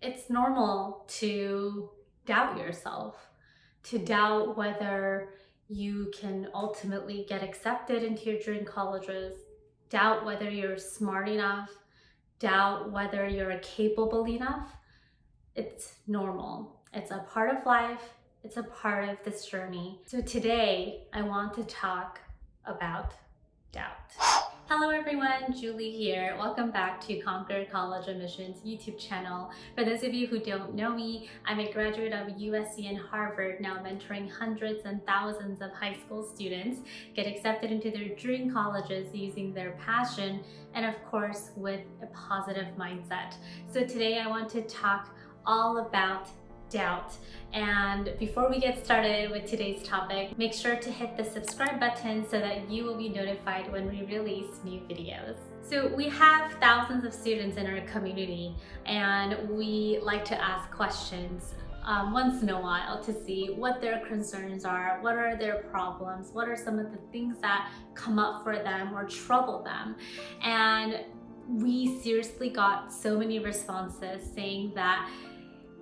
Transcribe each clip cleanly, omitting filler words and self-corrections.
It's normal to doubt yourself, to doubt whether you can ultimately get accepted into your dream colleges, doubt whether you're smart enough, doubt whether you're capable enough. It's normal. It's a part of life. It's a part of this journey. So today I want to talk about doubt. Hello everyone, Julie here. Welcome back to Conquer College Admissions YouTube channel. For those of you who don't know me, I'm a graduate of USC and Harvard, now mentoring hundreds and thousands of high school students get accepted into their dream colleges using their passion and of course with a positive mindset. So today I want to talk all about doubt. And before we get started with today's topic, make sure to hit the subscribe button so that you will be notified when we release new videos. So we have thousands of students in our community and we like to ask questions once in a while to see what their concerns are, what are their problems, what are some of the things that come up for them or trouble them. And we seriously got so many responses saying that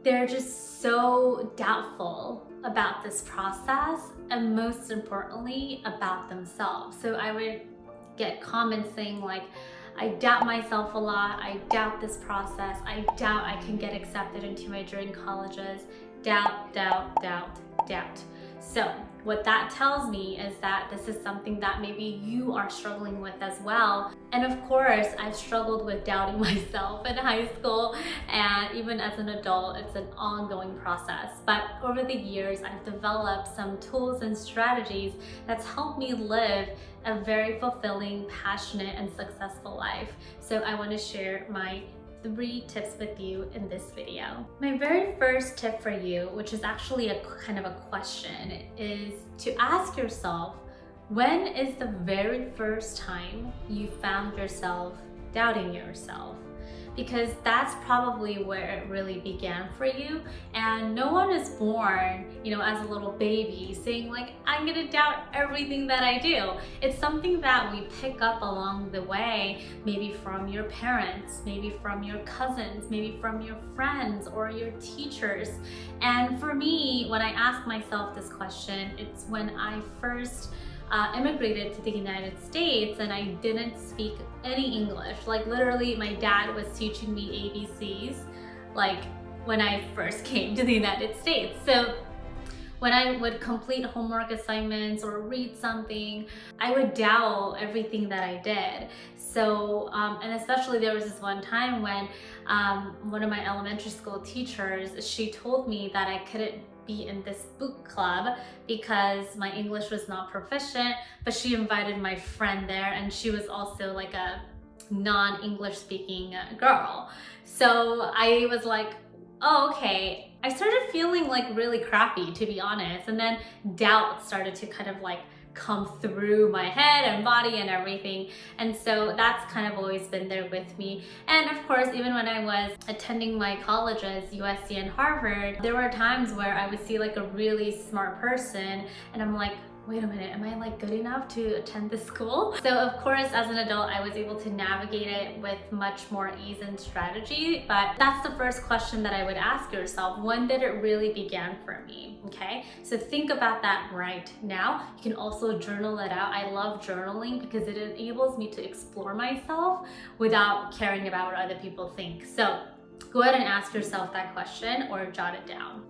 they're just so doubtful about this process and most importantly about themselves. So I would get comments saying like, I doubt myself a lot, I doubt this process, I doubt I can get accepted into my dream colleges, doubt, doubt, doubt, doubt. So what that tells me is that this is something that maybe you are struggling with as well. And of course, I've struggled with doubting myself in high school and even as an adult, it's an ongoing process. But over the years, I've developed some tools and strategies that's helped me live a very fulfilling, passionate, and successful life. So I want to share my 3 tips with you in this video. My very first tip for you, which is actually a kind of a question, is to ask yourself, when is the very first time you found yourself doubting yourself? Because that's probably where it really began for you. And no one is born, as a little baby saying like, I'm gonna doubt everything that I do. It's something that we pick up along the way, maybe from your parents, maybe from your cousins, maybe from your friends or your teachers. And for me, when I ask myself this question, it's when I first immigrated to the United States and I didn't speak any English. Like literally my dad was teaching me ABCs like when I first came to the United States. So when I would complete homework assignments or read something, I would doubt everything that I did. So, and especially there was this one time when one of my elementary school teachers, she told me that I couldn't be in this book club because my English was not proficient, but she invited my friend there and she was also like a non-English speaking girl. So I was like, oh, okay. I started feeling like really crappy, to be honest. And then doubt started to kind of like come through my head and body and everything. And so that's kind of always been there with me. And of course, even when I was attending my colleges, USC and Harvard, there were times where I would see like a really smart person and I'm like, wait a minute, am I like good enough to attend this school? So of course, as an adult, I was able to navigate it with much more ease and strategy, but that's the first question that I would ask yourself. When did it really begin for me? Okay, so think about that right now. You can also journal it out. I love journaling because it enables me to explore myself without caring about what other people think. So go ahead and ask yourself that question or jot it down.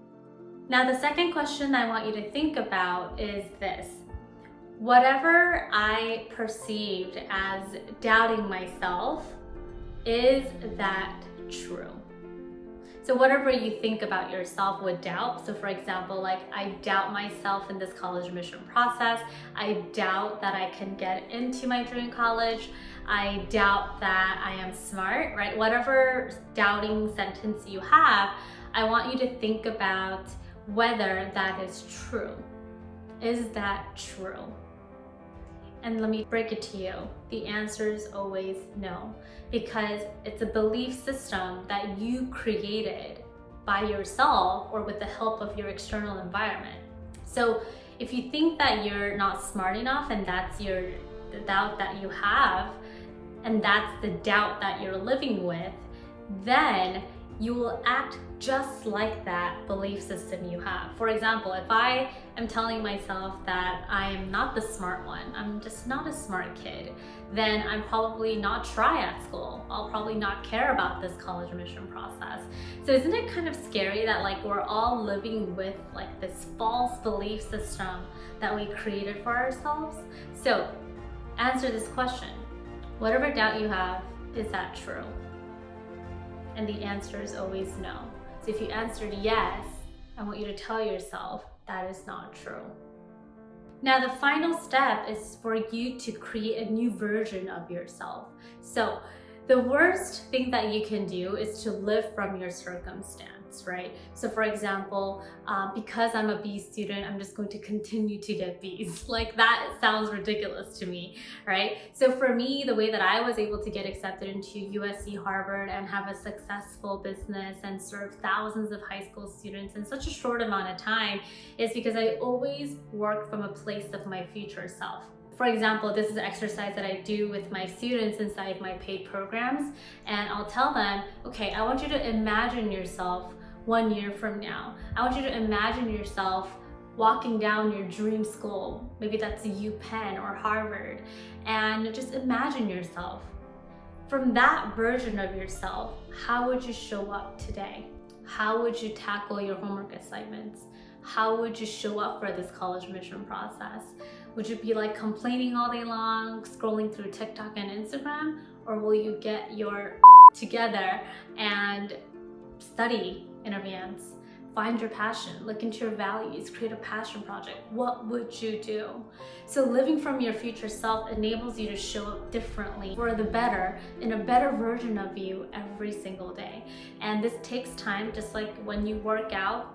Now, the second question I want you to think about is this. Whatever I perceived as doubting myself, is that true? So whatever you think about yourself with doubt, so for example, like I doubt myself in this college admission process, I doubt that I can get into my dream college, I doubt that I am smart, right? Whatever doubting sentence you have, I want you to think about whether that is true. Is that true? And let me break it to you. The answer is always no, because it's a belief system that you created by yourself or with the help of your external environment. So if you think that you're not smart enough and that's the doubt that you have, and that's the doubt that you're living with, then you will act just like that belief system you have. For example, if I am telling myself that I am not the smart one, I'm just not a smart kid, then I'm probably not try at school. I'll probably not care about this college admission process. So isn't it kind of scary that like we're all living with like this false belief system that we created for ourselves? So answer this question. Whatever doubt you have, is that true? And the answer is always no. So if you answered yes, I want you to tell yourself that is not true. Now the final step is for you to create a new version of yourself. So the worst thing that you can do is to live from your circumstance, right? So for example, because I'm a B student, I'm just going to continue to get Bs. Like that sounds ridiculous to me, right? So for me, the way that I was able to get accepted into USC, Harvard, and have a successful business and serve thousands of high school students in such a short amount of time is because I always work from a place of my future self. For example, this is an exercise that I do with my students inside my paid programs, and I'll tell them, okay, I want you to imagine yourself 1 year from now. I want you to imagine yourself walking down your dream school. Maybe that's UPenn or Harvard, and just imagine yourself. From that version of yourself, how would you show up today? How would you tackle your homework assignments? How would you show up for this college admission process? Would you be like complaining all day long, scrolling through TikTok and Instagram? Or will you get your together and study in advance? Find your passion, look into your values, create a passion project. What would you do? So living from your future self enables you to show up differently for the better, in a better version of you every single day. And this takes time, just like when you work out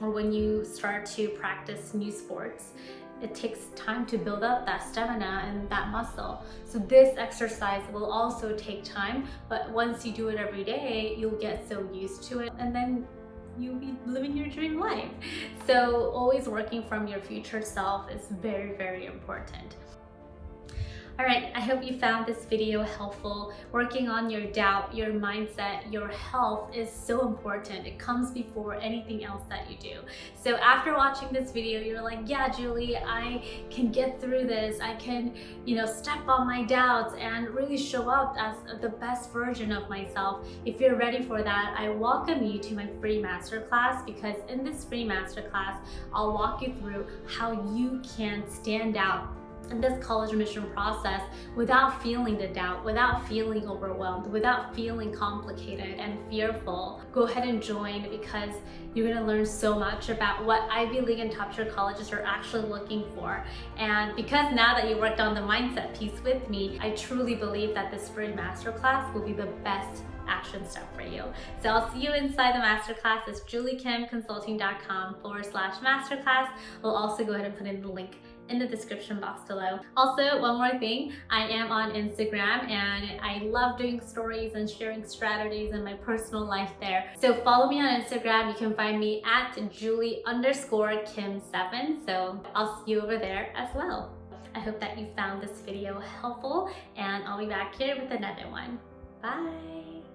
or when you start to practice new sports. It takes time to build up that stamina and that muscle. So this exercise will also take time, but once you do it every day, you'll get so used to it, and then you'll be living your dream life. So always working from your future self is very, very important. All right, I hope you found this video helpful. Working on your doubt, your mindset, your health is so important. It comes before anything else that you do. So after watching this video, you're like, yeah, Julie, I can get through this. I can, step on my doubts and really show up as the best version of myself. If you're ready for that, I welcome you to my free masterclass, because in this free masterclass, I'll walk you through how you can stand out in this college admission process without feeling the doubt, without feeling overwhelmed, without feeling complicated and fearful. Go ahead and join, because you're gonna learn so much about what Ivy League and top tier colleges are actually looking for. And because now that you worked on the mindset piece with me, I truly believe that this free masterclass will be the best action step for you. So I'll see you inside the masterclass. It's juliekimconsulting.com/masterclass. We'll also go ahead and put in the link in the description box below. Also, one more thing, I am on Instagram and I love doing stories and sharing strategies in my personal life there. So follow me on Instagram. You can find me at Julie_Kim7. So I'll see you over there as well. I hope that you found this video helpful, and I'll be back here with another one. Bye.